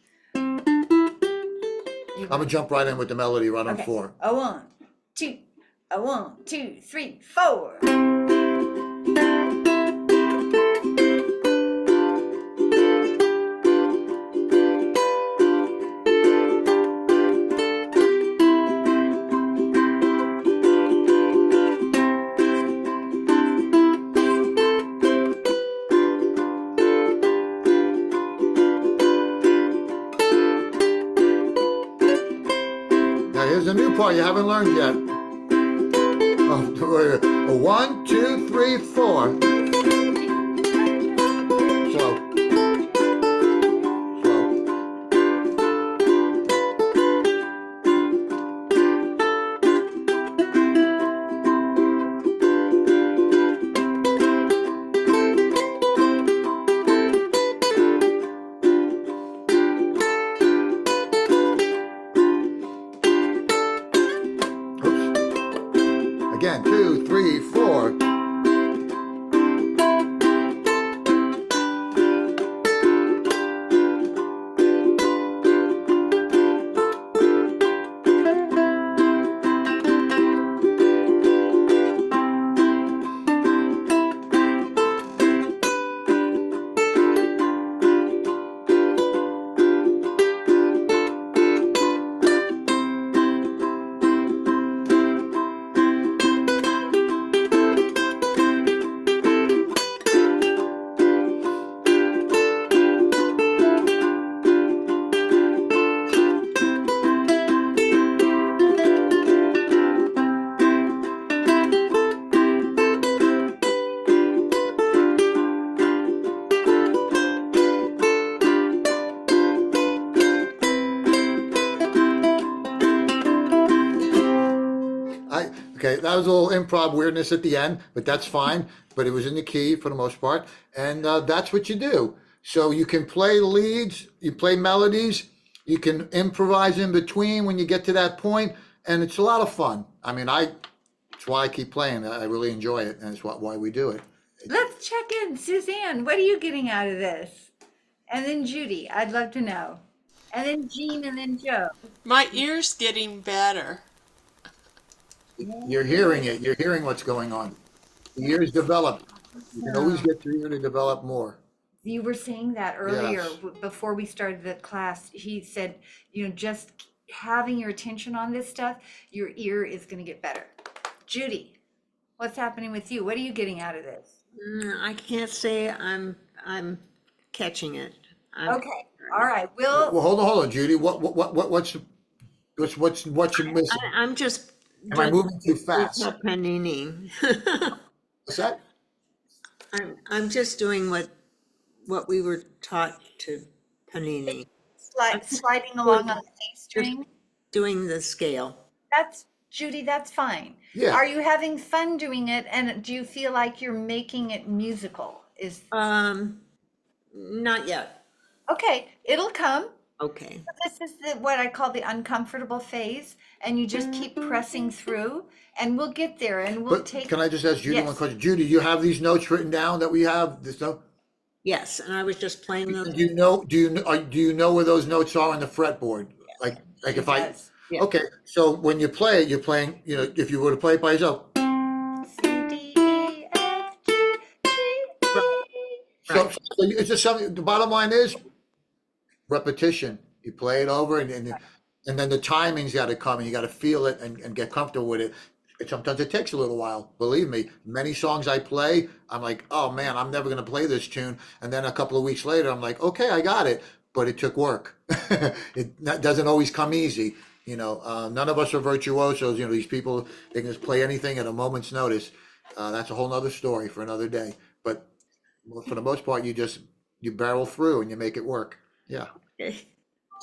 You-
I'm gonna jump right in with the melody right on
okay.
4.
A 1, 2, a 1, 2, 3, 4.
Now here's the new part you haven't learned yet. A 1, 2, 3, 4. Slow. Slow. Oops. Again, 2, 3, 4. Okay, that was a little improv weirdness at the end, but that's fine. But it was in the key for the most part, and that's what you do. So you can play leads, you play melodies, you can improvise in between when you get to that point, and it's a lot of fun. I mean, it's why I keep playing. I really enjoy it, and it's why we do it.
Let's check in. Suzanne, what are you getting out of this? And then Judy, I'd love to know. And then Jean, and then Joe.
My ear's getting better.
You're hearing it. You're hearing what's going on. The ears develop. You can always get your ear to develop more.
You were saying that earlier
Yes.
before we started the class. He said, just having your attention on this stuff, your ear is going to get better. Judy, what's happening with you? What are you getting out of this?
I can't say I'm catching it. I'm-
Okay, all right.
Well, hold on, Judy. What's you missing?
I'm just.
Am I moving too fast?
Panini.
What's that?
I'm just doing what we were taught to Panini,
Sliding along on the A string.
doing the scale.
That's Judy, that's fine.
Yeah.
Are you having fun doing it? And do you feel like you're making it musical?
Not yet.
Okay, it'll come.
Okay.
This is what I call the uncomfortable phase, and you just keep pressing through, and we'll get there, and we'll
But
take.
can I just ask Judy one
Yes.
question? Judy, you have these notes written down that we have? This note?
Yes, and I was just playing those.
Do you know where those notes are on the fretboard? Like
She
if I,
does. Yeah.
okay, so when you play it, you're playing, you know, if you were to play it by yourself.
C, D, E, F, G, G,
Right,
E.
So,
right.
so it's just something, the bottom line is repetition. You play it over and then the timing's got to come and you got to feel it and get comfortable with it. And sometimes it takes a little while. Believe me, many songs I play, I'm like, oh man, I'm never going to play this tune. And then a couple of weeks later, I'm like, okay, I got it. But it took work. That doesn't always come easy. You know, none of us are virtuosos. You know, these people, they can just play anything at a moment's notice. That's a whole nother story for another day. But for the most part, you barrel through and you make it work. Yeah.
Okay.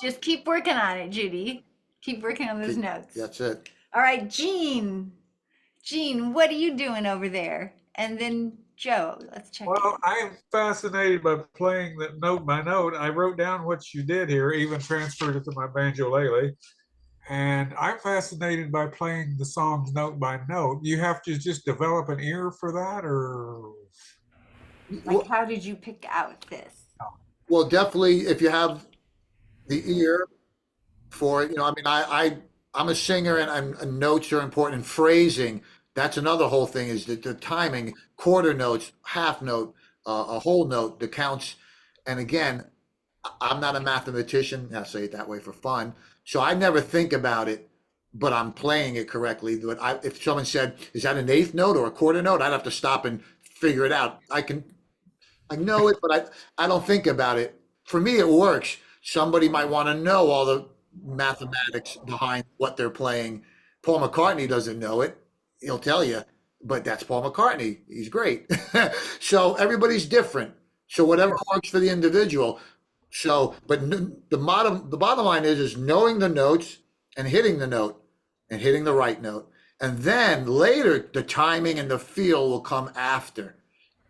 Just keep working on it, Judy. Keep working on those notes.
That's it.
All right, Jean. Jean, what are you doing over there? And then Joe, let's check
Well,
in.
I am fascinated by playing that note by note. I wrote down what you did here, even transferred it to my banjolele. And I'm fascinated by playing the songs note by note. You have to just develop an ear for that, or
Like,
Well,
how did you pick out this?
well, definitely if you have the ear for it, you know, I mean, I'm a singer and notes are important and phrasing. That's another whole thing is that the timing, quarter notes, half note, a whole note, the counts. And again, I'm not a mathematician. I say it that way for fun. So I never think about it, but I'm playing it correctly. But if someone said, is that an eighth note or a quarter note? I'd have to stop and figure it out. I know it, but I don't think about it. For me, it works. Somebody might want to know all the mathematics behind what they're playing. Paul McCartney doesn't know it. He'll tell you, but that's Paul McCartney. He's great. So everybody's different. So whatever works for the individual. So, but the bottom line is knowing the notes and hitting the note and hitting the right note. And then later, the timing and the feel will come after.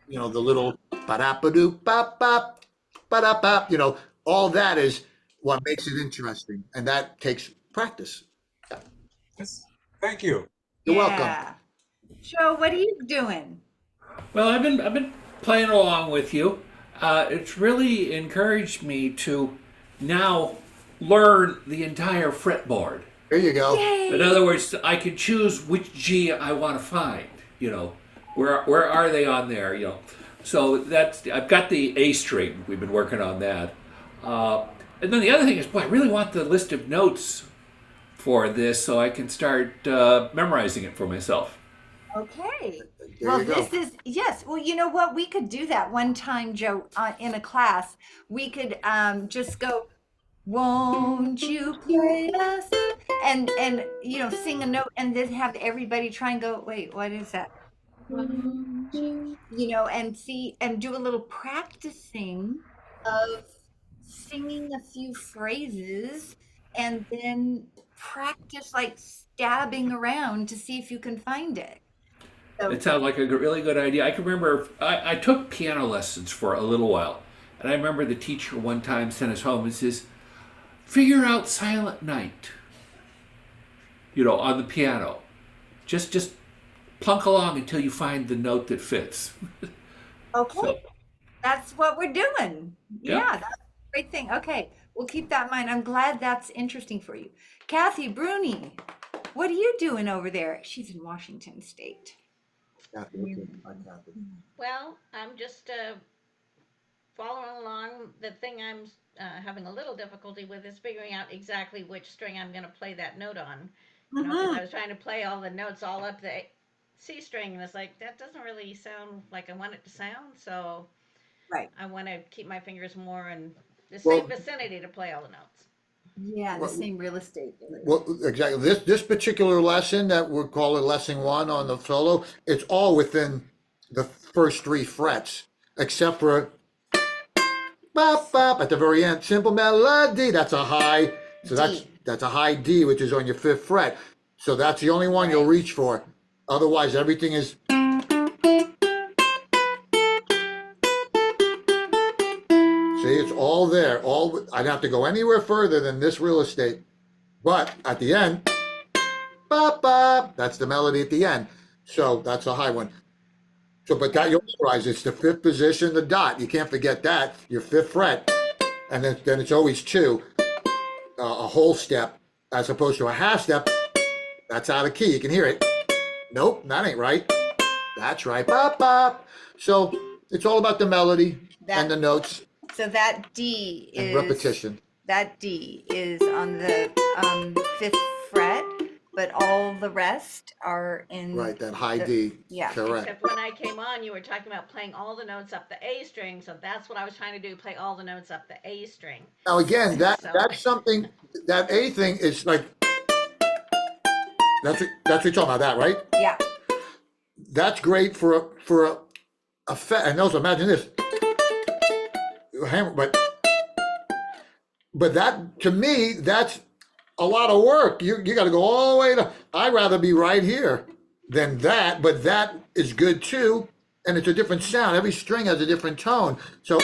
You know, the little ba-da-ba-doo, bop, ba-da-bop, you know, all that is what makes it interesting. And that takes practice.
yes. Thank you.
You're welcome.
Yeah. Joe, what are you doing?
Well, I've been playing along with you. It's really encouraged me to now learn the entire fretboard.
There you go.
In other words, I can choose which G I want to find. You know, where are they on there? You know, so that's I've got the A string. We've been working on that. And then the other thing is, boy, I really want the list of notes for this so I can start memorizing it for myself.
Okay.
There
Well,
you go.
this is, yes. Well, you know what? We could do that one time, Joe, in a class. We could just go, won't you play us? And you know, sing a note and then have everybody try and go, wait, what is that? Won't you know, and see and do a little practicing of singing a few phrases and then practice like stabbing around to see if you can find it. So,
It sounds like a really good idea. I can remember I took piano lessons for a little while, and I remember the teacher one time sent us home and says, "Figure out Silent Night." You know, on the piano. Just plunk along until you find the note that fits.
okay,
So,
that's what we're doing.
yeah.
Yeah, that's a great thing. Okay, we'll keep that in mind. I'm glad that's interesting for you. Kathy Bruni, what are you doing over there? She's in Washington State.
Kathy, okay. Hi, Kathy.
Well, I'm just following along. The thing I'm having a little difficulty with is figuring out exactly which string I'm going to play that note on. You know, because I was trying to play all the notes all up the C string, and it's like that doesn't really sound like I want it to sound. So
Right.
I want to keep my fingers more in the
Well-
same vicinity to play all the notes.
Yeah, the same real estate.
Well, exactly. This particular lesson that we're calling lesson one on the solo, it's all within the first three frets, except for bop bop at the very end. Simple melody. That's a high. So that's a high D, which is on your fifth fret. So that's the only one you'll reach for. Otherwise, everything is. See, it's all there. I don't have to go anywhere further than this real estate. But at the end, bop bop. That's the melody at the end. So that's a high one. So, but that you realize it's the fifth position, the dot. You can't forget that. Your fifth fret, and then it's always two, a whole step as opposed to a half step. That's out of key. You can hear it. Nope, that ain't right. That's right. Bop bop. So it's all about the melody and the notes
So that D
and
is
repetition.
that D is on the fifth fret, but all the rest are in
Right, that high
the-
D.
yeah.
Correct.
Except when I came on, you were talking about playing all the notes up the A string, so that's what I was trying to do, play all the notes up the A string.
Now again,
So-
that's something that A thing is like that's what you're talking about, that, right?
Yeah.
That's great for a and also imagine this. Hammer, but that to me, that's a lot of work. You got to go all the way to. I'd rather be right here than that, but that is good too, and it's a different sound. Every string has a different tone. So,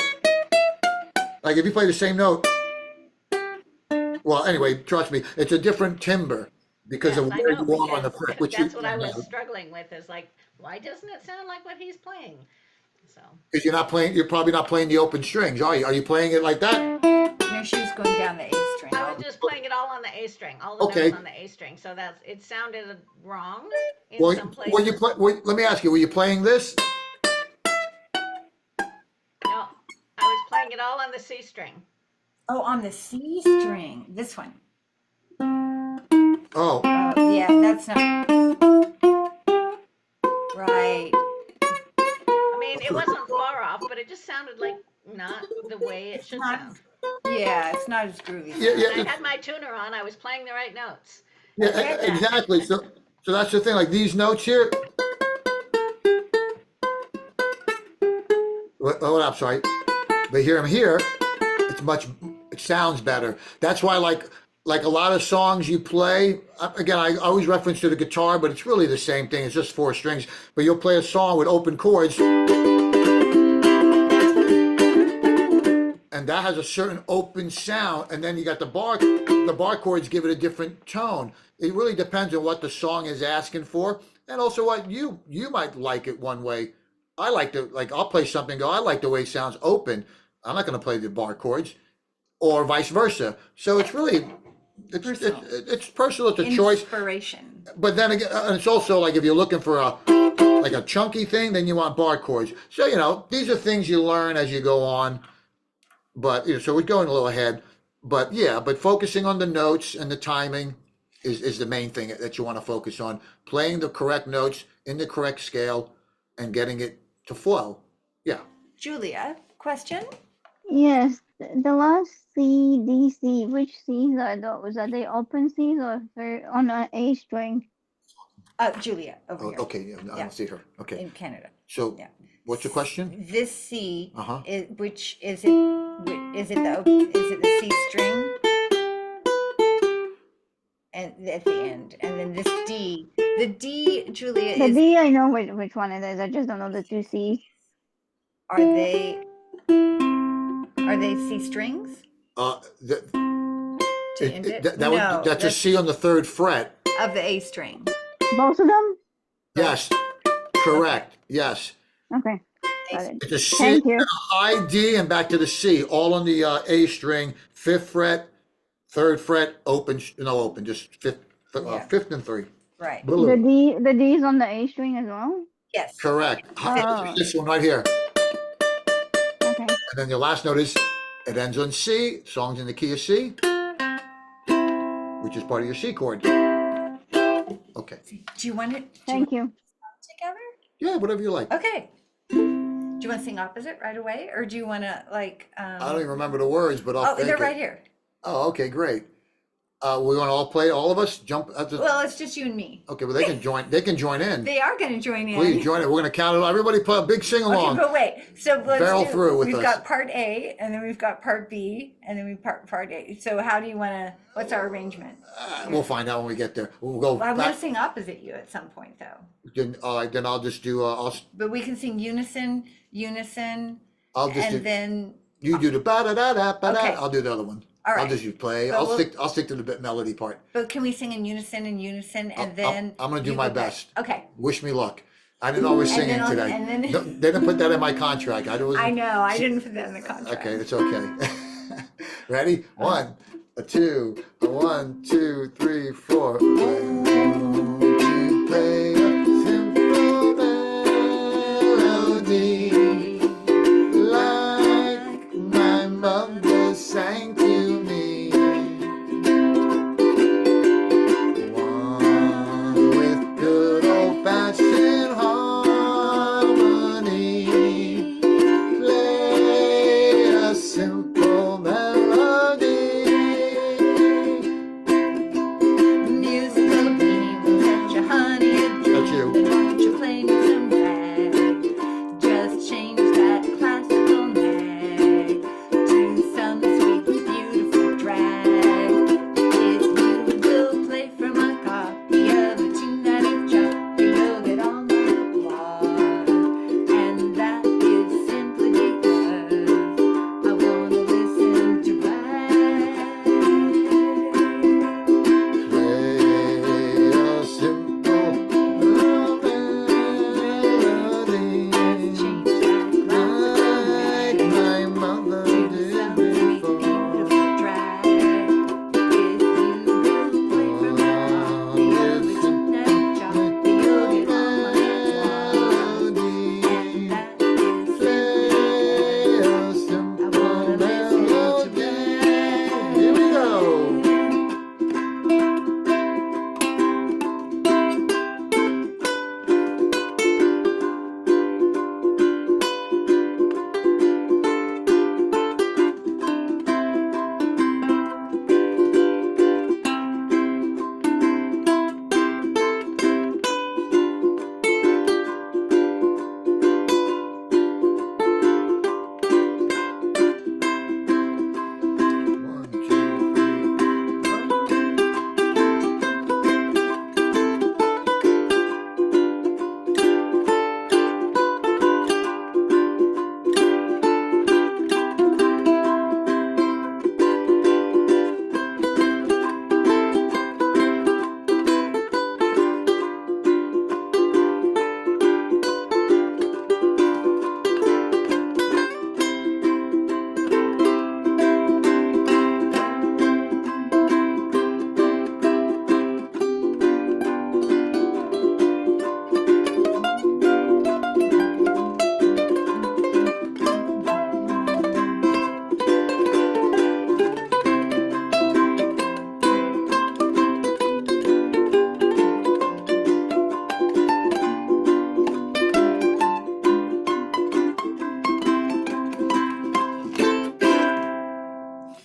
like if you play the same note, well, anyway, trust me, it's a different timbre because
Yes,
of
I
where
know,
you are on the
because
fret. Which
that's what I was struggling with. Is like, why doesn't it sound like what he's playing? So
because you're not playing. You're probably not playing the open strings, are you? Are you playing it like that?
No, she was going down the A string.
I was just playing it all on the A string, all the
Okay.
notes on the A string. So it sounded wrong in
Well,
some places.
when you play, let me ask you: were you playing this?
No, I was playing it all on the C string.
Oh, on the C string. This one.
Oh,
Yeah, that's not right.
I mean, it wasn't far off, but it just sounded like not the way it should sound.
Yeah, it's not as groovy.
yeah,
And I
yeah,
had my tuner on. I was playing the right notes.
yeah,
get that.
exactly. So that's the thing. Like these notes here. Oh, I'm sorry. But hear them here. It sounds better. That's why, like a lot of songs you play. Again, I always reference to the guitar, but it's really the same thing. It's just four strings. But you'll play a song with open chords, and that has a certain open sound, and then you got the bar chords give it a different tone. It really depends on what the song is asking for, and also what you might like it one way. I like to, like, I'll play something and go, I like the way it sounds open. I'm not going to play the bar chords, or vice versa. So it's really
Personal.
it's personal. It's a choice.
Inspiration.
But then again, and it's also like if you're looking for a chunky thing, then you want bar chords. So these are things you learn as you go on. But so we're going a little ahead. But yeah, but focusing on the notes and the timing is the main thing that you want to focus on. Playing the correct notes in the correct scale and getting it to flow. Yeah.
Julia, question?
Yes, the last C, D, C, which C's are those? Are they open C's or they're on an A string?
Julia, over
Oh,
here.
okay. Yeah, I
Yeah.
don't see her. Okay.
In Canada.
So
Yeah.
what's your question?
This C,
Uh-huh.
which is it? Is it the C string? And at the end, and then this D, the D, Julia,
The D, I know which one it is. I just don't know the two C's.
are they C strings
The,
to end it?
that's a C on the third fret.
Of the A string.
Both of them?
Yes. Correct. Yes.
Okay, got it.
It's a C,
Thank you.
a high D, and back to the C, all on the A string, fifth fret, third fret, open, just fifth,
Yeah.
fifth and three.
Right.
Blue.
The D is on the A string as well?
Yes.
Correct.
Oh.
This one right here.
Okay.
And then your last note is, it ends on C, song's in the key of C, which is part of your C chord. Okay.
Do you want it?
Thank you.
Together?
Yeah, whatever you like.
Okay. Do you want to sing opposite right away, or do you want to like?
I don't even remember the words, but I'll
Oh,
think
they're
it.
right here.
Oh, okay, great. We want to all play, all of us jump at the.
Well, it's just you and me.
Okay, well they can join. They can join in.
They are going to join in.
Please join it. We're going to count it. Everybody play a big sing
Okay,
along.
but wait. So
Barrel through with
we've
us.
got part A, and then we've got part B, and then we've part A. So how do you want to? What's our arrangement?
We'll find out when we get there. We'll go
Well, I want
back.
to sing opposite you at some point, though.
Then I'll just do.
But we can sing unison,
I'll just
and
do.
then
You do the ba da da da ba da.
Okay.
I'll do the other one.
All
I'll
right.
just do play.
But
I'll stick to the bit melody part.
but can we sing in unison, and
I'm
then
gonna do
you
my
go back?
best.
Okay.
Wish me luck. I didn't know I was
And
singing
then
today.
and then
No, they didn't put that in my contract.
I know, I didn't put that in the
Okay,
contract.
it's okay. Ready? One, a two, a 1, 2, 3, 4. Won't you play a simple melody like my mother sang to me? One with good old-fashioned harmony. Play a simple melody.
Musical demon, such a honey a
That's you.
Won't you play me some rag? Just change that classical nag to some sweet, beautiful drag. If you will play from a copy of a tune that I've chopped, you'll get all my applause. And that is simply because I want to listen to rag.
Play a simple melody
Change that classical
like
nag
my mother
to
did
some sweet,
before.
beautiful drag. If you will play from a copy of a tune that I've chopped, you'll get all my applause. And that is simply because I wanna listen to rag.
Here we go. One, two,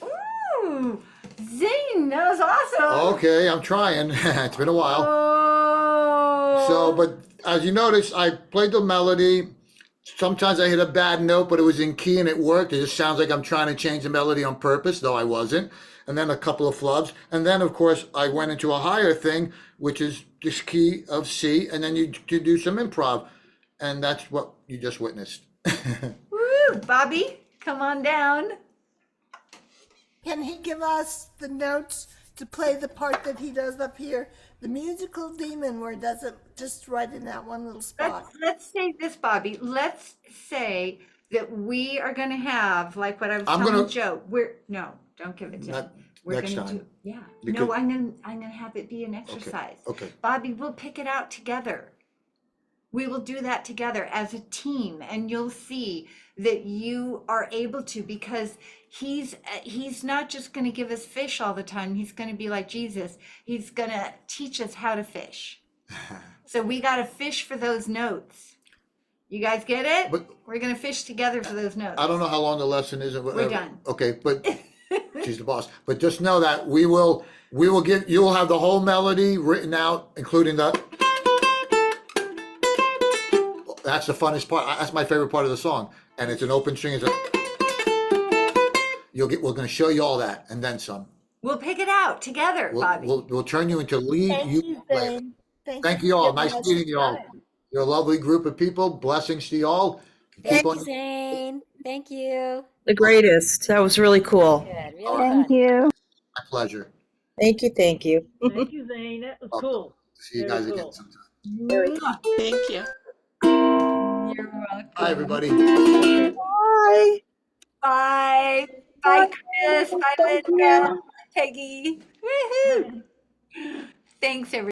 Ooh, Zane, that was awesome.
Okay, I'm trying. It's been a while.
Oh.
So, but as you notice, I played the melody. Sometimes I hit a bad note, but it was in key and it worked. It just sounds like I'm trying to change the melody on purpose, though I wasn't. And then a couple of flubs. And then, of course, I went into a higher thing, which is this key of C. And then you do some improv. And that's what you just witnessed.
Woo, Bobby, come on down.
Can he give us the notes to play the part that he does up here? The musical demon, where it does it just right in that one little spot.
Let's say this, Bobby. Let's say that we are going to have, like what I was
I'm
telling
gonna-
Joe. No, don't give it to
Not
me. We're
next
gonna
time.
do, yeah.
Because-
No, I'm gonna have it be an exercise.
Okay.
Bobby, we'll pick it out together. We will do that together as a team, and you'll see that you are able to, because he's not just going to give us fish all the time. He's going to be like Jesus. He's going to teach us how to fish. So we got to fish for those notes. You guys get it?
But-
We're going to fish together for those notes.
I don't know how long the lesson is.
We're done.
Okay, but she's the boss. But just know that we will give, you will have the whole melody written out, including the. That's the funnest part. That's my favorite part of the song, and it's an open string. It's we're going to show you all that, and then some.
We'll pick it out together, Bobby.
We'll turn you into lead.
Thank you, Zane.
Thank you all.
for
Nice
giving us
meeting you all.
time.
You're a lovely group of people. Blessings to you all.
Thank
Keep
you,
on.
Zane. Thank you.
The greatest. That was really cool.
Good. Really
Thank
fun.
you.
My pleasure.
Thank you. Thank you.
Thank you, Zane. That was cool.
See you
Very
guys again
cool.
sometime.
Mwah.
Thank you.
You're welcome.
Bye, everybody.
Bye.
Bye. Bye, Chris. Bye,
Thank
Linda.
you.
Peggy. Woohoo. Thanks, everybody.